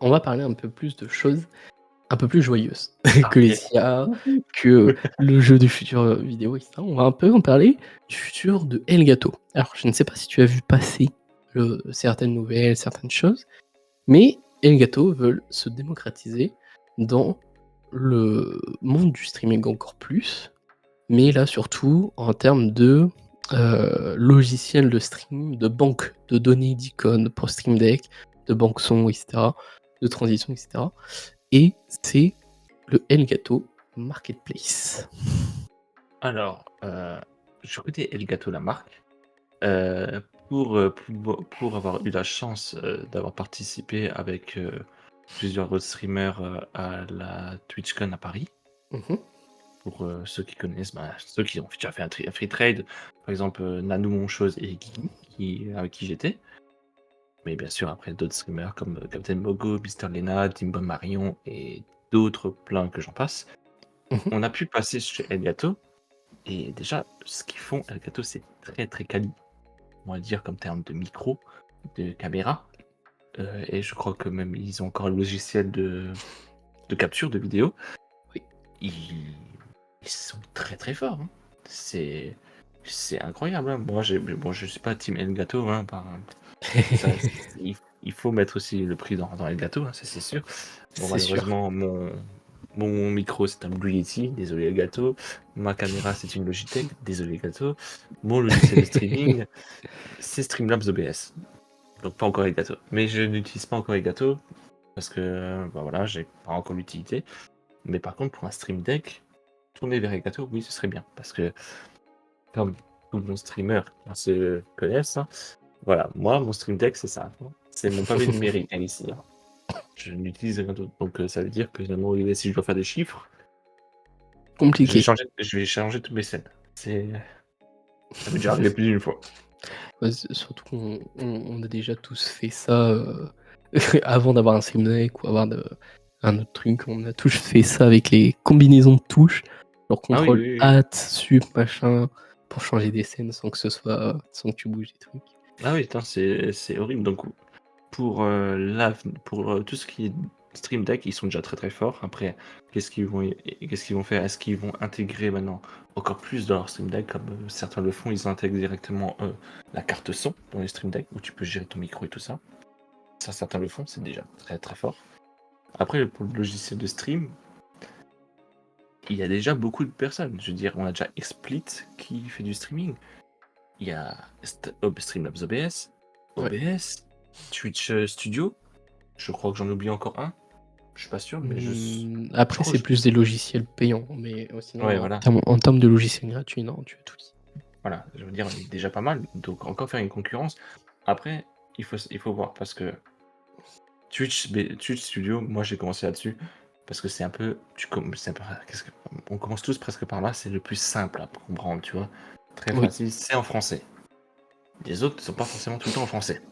on va parler un peu plus de choses un peu plus joyeuses Ah que les yes! IA, Wouhou! que le jeu du futur, vidéo et cetera. On va un peu en parler du futur de Elgato. Alors je ne sais pas si tu as vu passer, certaines nouvelles, certaines choses, mais Elgato veulent se démocratiser dans le monde du streaming encore plus, mais là surtout en termes de, logiciels de stream, de banque de données d'icônes pour Stream Deck, de banque son et cetera, de transition et cetera et c'est le Elgato Marketplace. Alors, je connais Elgato la marque, pour avoir eu la chance, d'avoir participé avec, plusieurs autres streamers, à la TwitchCon à Paris. Mmh. Pour, ceux qui connaissent, bah, ceux qui ont déjà fait un free trade, par exemple, Nanou Monchose et Guigui avec qui j'étais. Mais bien sûr après d'autres streamers comme, Captain Mogo, Mister Lena, Timbo Marion et d'autres plein que j'en passe. Mmh. On a pu passer chez Elgato et déjà ce qu'ils font Elgato c'est très, très quali. On va dire comme terme de micro, de caméra, et je crois que même ils ont encore le logiciel de capture de vidéo. Oui. Ils ils sont très, très forts, hein. C'est c'est incroyable, hein. Moi je suis pas team Elgato, hein, ça il faut mettre aussi le prix dans Elgato, hein, ça c'est sûr. Bon C'est sûr. malheureusement mon micro c'est un Blue Yeti, désolé Elgato. Ma caméra c'est une Logitech, désolé Elgato. Mon logiciel de streaming, c'est Streamlabs OBS, donc pas encore Elgato. Mais je n'utilise pas encore Elgato parce que, bah, voilà, j'ai pas encore l'utilité. Mais par contre pour un Stream Deck, tourner vers Elgato, oui, ce serait bien parce que comme tout bon streamer se connaissent, hein, voilà, moi mon Stream Deck c'est ça, hein. C'est mon pavé numérique, hein, ici, hein. Je n'utilise rien d'autre, donc ça veut dire que finalement, si je dois faire des chiffres, Compliqué. je vais changer toutes mes scènes. Ça m'est déjà arrivé plus d'une fois. Ouais, surtout qu'on a déjà tous fait ça, avant d'avoir un Stream Deck ou avoir un autre truc, on a tous fait ça avec les combinaisons de touches, genre Ah oui, contrôle oui, oui. alt, sup, machin, pour changer des scènes sans que tu bouges des trucs. Ah oui, putain, c'est horrible. Donc pour, pour, tout ce qui est Stream Deck, ils sont déjà très, très forts. Après, qu'est-ce qu'ils vont faire? Est-ce qu'ils vont intégrer maintenant encore plus dans leur Stream Deck comme, certains le font? Ils intègrent directement, la carte son dans les Stream Deck où tu peux gérer ton micro et tout ça. Ça, certains le font, c'est déjà très, très fort. Après, pour le logiciel de stream, il y a déjà beaucoup de personnes. Je veux dire, on a déjà XSplit qui fait du streaming. Il y a Streamlabs OBS, Ouais. OBS, Twitch Studio. Je crois que j'en oublie encore un. Je suis pas sûr, mais je Après crois que c'est plus des logiciels payants, mais ouais, sinon voilà. en termes de logiciels gratuits, non, tu as tout. Voilà, je veux dire, il est déjà pas mal. Donc encore faire une concurrence. Après, il faut voir parce que Twitch Studio, moi j'ai commencé là-dessus parce que c'est un peu, c'est un peu, on commence tous presque par là, c'est le plus simple à comprendre, tu vois, très Oui. facile, c'est en français. Les autres ne sont pas forcément tout le temps en français,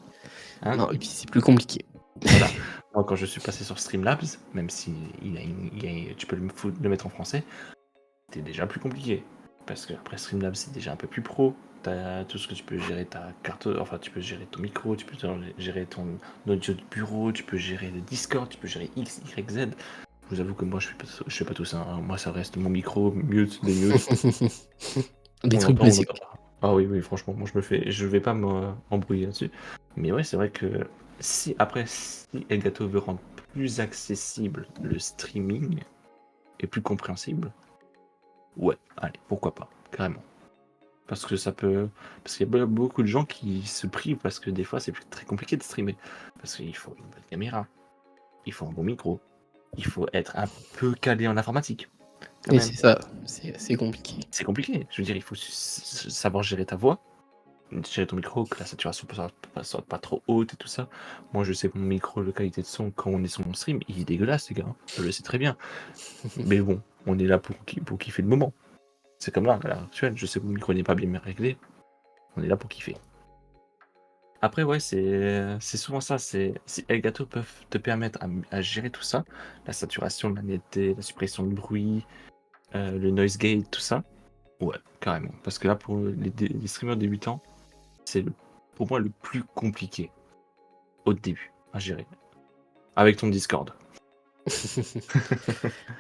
hein. Non et puis c'est plus compliqué. Voilà. Moi, quand je suis passé sur Streamlabs, même si tu peux le mettre en français, c'était déjà plus compliqué. Parce que après Streamlabs, c'est déjà un peu plus pro. T'as tout ce que tu peux gérer ta carte, enfin tu peux gérer ton micro, tu peux gérer ton audio de bureau, tu peux gérer le Discord, tu peux gérer X, Y, Z. Je vous avoue que moi je fais pas tout ça, hein. Moi ça reste mon micro, mute, démute. Des On trucs l'entend, on l'entend basiques. pas. Ah oui, oui, franchement, moi je vais pas m'embrouiller là-dessus. Mais ouais, c'est vrai que si Elgato veut rendre plus accessible le streaming et plus compréhensible, ouais, allez, pourquoi pas, carrément. Parce que parce qu'il y a beaucoup de gens qui se privent parce que des fois c'est très compliqué de streamer. Parce qu'il faut une bonne caméra, il faut un bon micro, il faut être un peu calé en informatique, quand Et même. c'est ça, c'est compliqué. C'est compliqué. Je veux dire, il faut savoir gérer ta voix, gérer ton micro, que la saturation soit pas trop haute et tout ça. Moi, je sais que mon micro, de qualité de son, quand on est sur mon stream, il est dégueulasse, les gars, hein. Je le sais très bien. Mais bon, on est là pour kiffer le moment. C'est comme là, à l'heure actuelle, je sais que mon micro n'est pas bien réglé. On est là pour kiffer. Après, ouais, c'est souvent ça. Si Elgato peuvent te permettre à gérer tout ça, la saturation, la netteté, la suppression de bruit, le noise gate, tout ça, ouais, carrément. Parce que là, pour les streamers débutants, c'est pour moi le plus compliqué au début à gérer. avec ton Discord.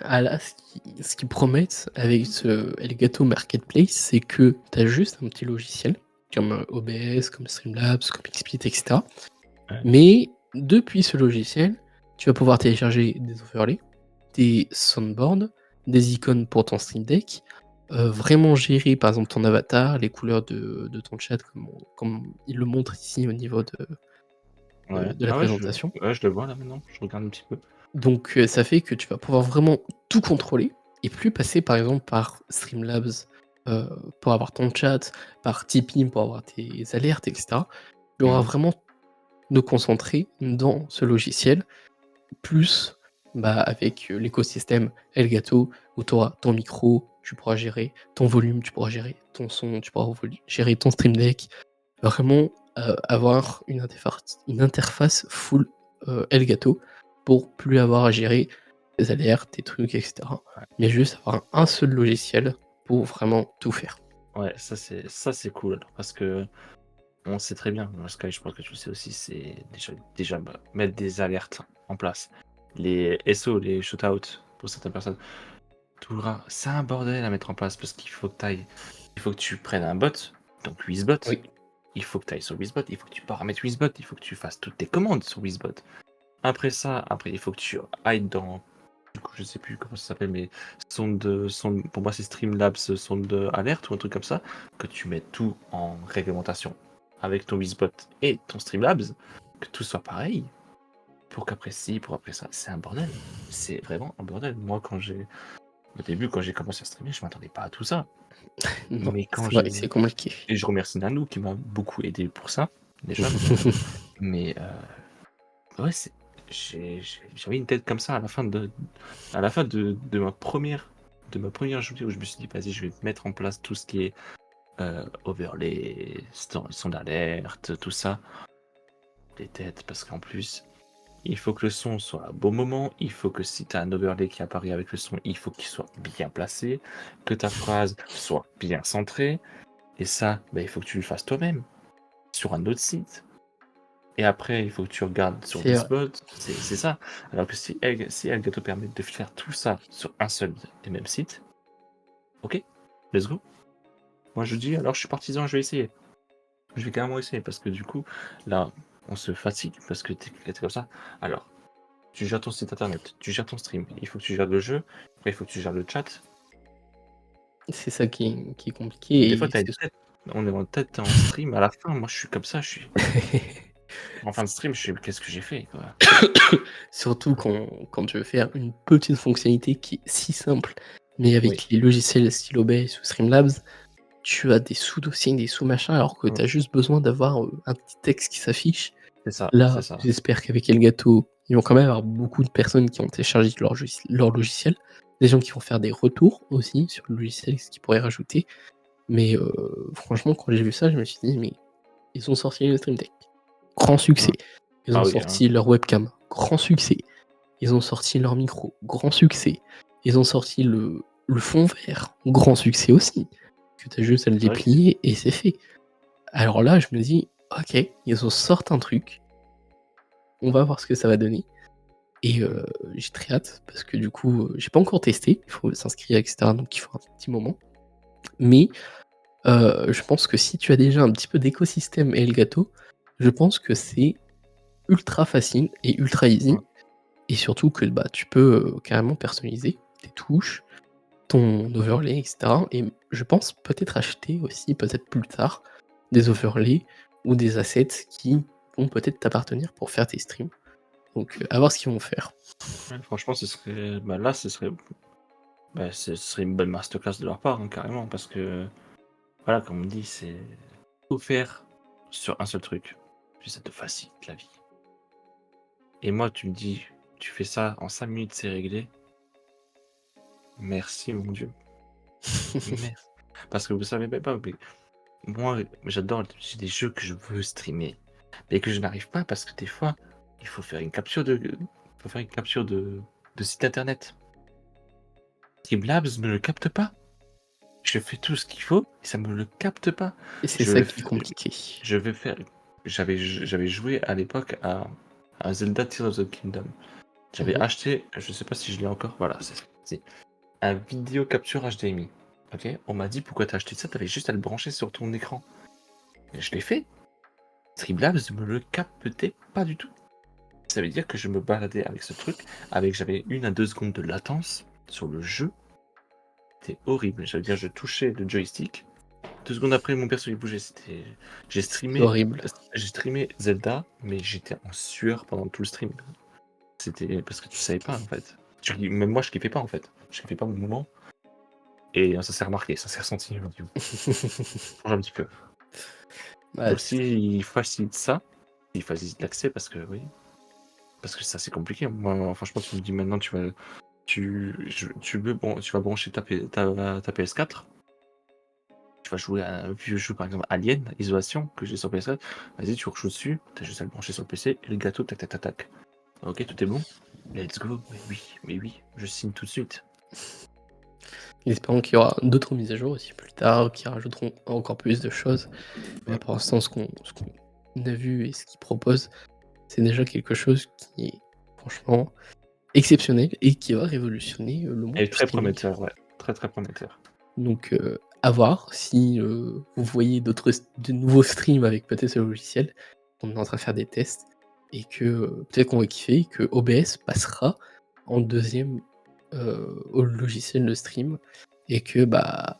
Ah là, ce qu'ils promettent avec ce Elgato Marketplace, c'est que tu as juste un petit logiciel comme OBS, comme Streamlabs, comme XSplit, etc. Ouais. Mais depuis ce logiciel, tu vas pouvoir télécharger des overlays, des soundboards, des icônes pour ton Stream Deck, vraiment gérer par exemple ton avatar, les couleurs de ton chat comme il le montre ici au niveau Ouais. de la Ah ouais, présentation. je le vois là maintenant, je regarde un petit peu. Donc ça fait que tu vas pouvoir vraiment tout contrôler et plus passer par exemple par Streamlabs, heu, pour avoir ton chat, par Tipeee pour avoir tes alertes et cetera. Tu auras Mmh. vraiment te concentrer dans ce logiciel, plus, bah, avec, l'écosystème Elgato où tu auras ton micro, tu pourras gérer ton volume, tu pourras gérer ton son, tu pourras gérer ton Stream Deck. Vraiment, avoir une interface full, Elgato pour plus avoir à gérer tes alertes, tes trucs et cetera. Ouais. Mais juste avoir un seul logiciel pour vraiment tout faire. Ouais, ça c'est cool alors, parce que on sait très bien, Sky, je pense que tu le sais aussi, c'est déjà bah, mettre des alertes en place. Les SO, les shootouts pour certaines personnes, c'est un bordel à mettre en place parce il faut que tu prennes un bot, donc Wizbot. Oui. Il faut que tu ailles sur Wizbot, il faut que tu paramètres Wizbot, il faut que tu fasses toutes tes commandes sur Wizbot. Après, il faut que tu ailles dans. Du coup, je sais plus comment ça s'appelle, mais pour moi, c'est Streamlabs, sonde alerte ou un truc comme ça, que tu mets tout en réglementation avec ton Wizbot et ton Streamlabs, que tout soit pareil, pour qu'après pour après ça, c'est un bordel. C'est vraiment un bordel. Moi, au début, quand j'ai commencé à streamer, je m'attendais pas à tout ça. Non, Mais quand c'est vrai, c'est compliqué. et je remercie Nanou qui m'a beaucoup aidé pour ça, déjà. Mais ouais, j'avais une tête comme ça à la fin de ma première journée où je me suis dit, vas-y, je vais mettre en place tout ce qui est overlay, son d'alerte, tout ça. Des têtes, parce qu'en plus, il faut que le son soit à bon moment, il faut que si tu as un overlay qui apparaît avec le son, il faut qu'il soit bien placé, que ta phrase soit bien centrée, et ça, bah, il faut que tu le fasses toi-même, sur un autre site. Et après, il faut que tu regardes sur C'est vrai. Wizbot, c'est ça. Alors que si Elgato permet de faire tout ça sur un seul et même site, ok, let's go. Moi je dis, alors je suis partisan, je vais essayer. Je vais carrément essayer parce que du coup, là, on se fatigue parce que t'es comme ça. Alors, tu gères ton site internet, tu gères ton stream, il faut que tu gères le jeu, après il faut que tu gères le chat. C'est ça qui est compliqué Des fois, et t'as une c'est tête, on est en tête en stream, à la fin, moi je suis comme ça, en fin de stream, je suis, qu'est-ce que j'ai fait, quoi. surtout quand tu veux faire une petite fonctionnalité qui est si simple, mais Oui, avec les logiciels style OBS ou Streamlabs, tu as des sous-dossiers, des sous-machins, alors que mm, tu as juste besoin d'avoir, un petit texte qui s'affiche. c'est ça, c'est Là, ça. j'espère qu'avec Elgato, ils vont quand même avoir beaucoup de personnes qui ont téléchargé leur logiciel, des gens qui vont faire des retours aussi sur le logiciel, ce qu'ils pourraient rajouter. Mais franchement, quand j'ai vu ça, je me suis dit: «Mais ils ont sorti le Stream Deck, grand succès. Mm. Ils ont Ah oui, hein. sorti leur webcam, grand succès. Ils ont sorti leur micro, grand succès. Ils ont sorti le fond vert, grand succès aussi, que tu as juste à le C'est vrai que déplier et c'est fait». Alors là, je me dis: «OK, ils ont sorti un truc, on va voir ce que ça va donner» et mm, j'ai très hâte parce que du coup, j'ai pas encore testé, il faut s'inscrire et cetera, donc il faut un petit moment. Mais je pense que si tu as déjà un petit peu d'écosystème Elgato, je pense que c'est ultra facile et ultra easy mm. et surtout que, bah, tu peux, carrément personnaliser tes touches, ton overlay et cetera et je pense peut-être acheter aussi, peut-être plus tard, des overlays ou des assets qui vont peut-être t'appartenir pour faire tes streams. Donc, à voir ce qu'ils vont faire. Ouais, franchement, là, ce serait une bonne masterclass de leur part, hein, carrément, parce que, voilà, comme on dit, c'est tout faire sur un seul truc. Puis ça te facilite la vie. Et moi, tu me dis, tu fais ça en 5 minutes, c'est réglé. Merci, mon Dieu. Merci. Parce que vous savez même pas, mais moi, j'ai des jeux que je veux streamer, mais que je n'arrive pas parce que des fois, il faut faire une capture de site internet. Streamlabs ne le capte pas. Je fais tout ce qu'il faut et ça me le capte pas. Et c'est Je ça vais qui est f compliqué. je vais faire j'avais joué à l'époque à un Zelda Tears of the Kingdom. J'avais Mhm. acheté, je sais pas si je l'ai encore, voilà, c'est un vidéo capture HDMI. Ok, on m'a dit pourquoi t'as acheté ça, t'avais juste à le brancher sur ton écran. Et je l'ai fait. Streamlabs me le captait pas du tout. Ça veut dire que je me baladais avec ce truc, j'avais 1 à 2 secondes de latence sur le jeu. C'était horrible. Ça veut dire je touchais le joystick. 2 secondes après, mon perso il bougeait. J'ai C'est streamé, horrible. j'ai streamé Zelda, mais j'étais en sueur pendant tout le stream. C'était parce que tu savais pas en fait. Même moi je kiffais pas en fait. Je kiffais pas mon moment. Et ça s'est remarqué, ça s'est ressenti. Je me dis, change un petit peu. Ouais, Donc s'il facilite ça, il facilite l'accès parce que oui. Parce que ça c'est compliqué. Moi, franchement, tu me dis maintenant tu vas brancher ta PS4, tu vas jouer à un vieux jeu par exemple Alien, Isolation, que j'ai sur PS4, vas-y tu rejoues dessus, t'as juste à le brancher sur le PC et le gâteau, tac tac tac tac. Ok, tout est bon. Let's go. Mais oui, je signe tout de suite. espérons qu'il y aura d'autres mises à jour aussi plus tard, qui rajouteront encore plus de choses. Mais Ouais. pour l'instant, ce qu'on a vu et ce qu'ils proposent, c'est déjà quelque chose qui est franchement exceptionnel et qui va révolutionner le monde Elle est du très streaming. prometteur, ouais. Très très prometteur. Donc, à voir si vous voyez de nouveaux streams avec peut-être ce logiciel. On est en train de faire des tests et que peut-être qu'on va kiffer, que OBS passera en deuxième au logiciel de stream et que bah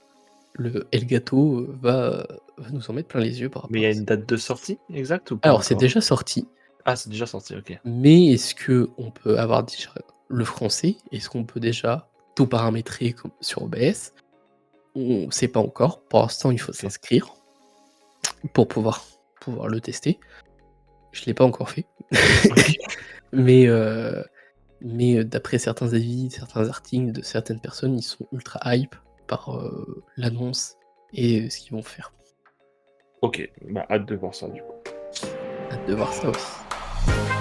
le Elgato va nous en mettre plein les yeux par Mais il rapport y a à une ça. date de sortie exacte ou pas Alors c'est encore? déjà sorti, Ah, c'est déjà sorti, ok. mais est-ce qu'on peut avoir déjà le français? Est-ce qu'on peut déjà tout paramétrer comme sur OBS? On ne sait pas encore. Pour l'instant, il faut Ok. s'inscrire pour pouvoir le tester. Je l'ai pas encore fait. Ok. Mais d'après certains avis, certains articles de certaines personnes, ils sont ultra hype par, l'annonce et ce qu'ils vont faire. Ok, bah hâte de voir ça du coup. Hâte de voir ça aussi.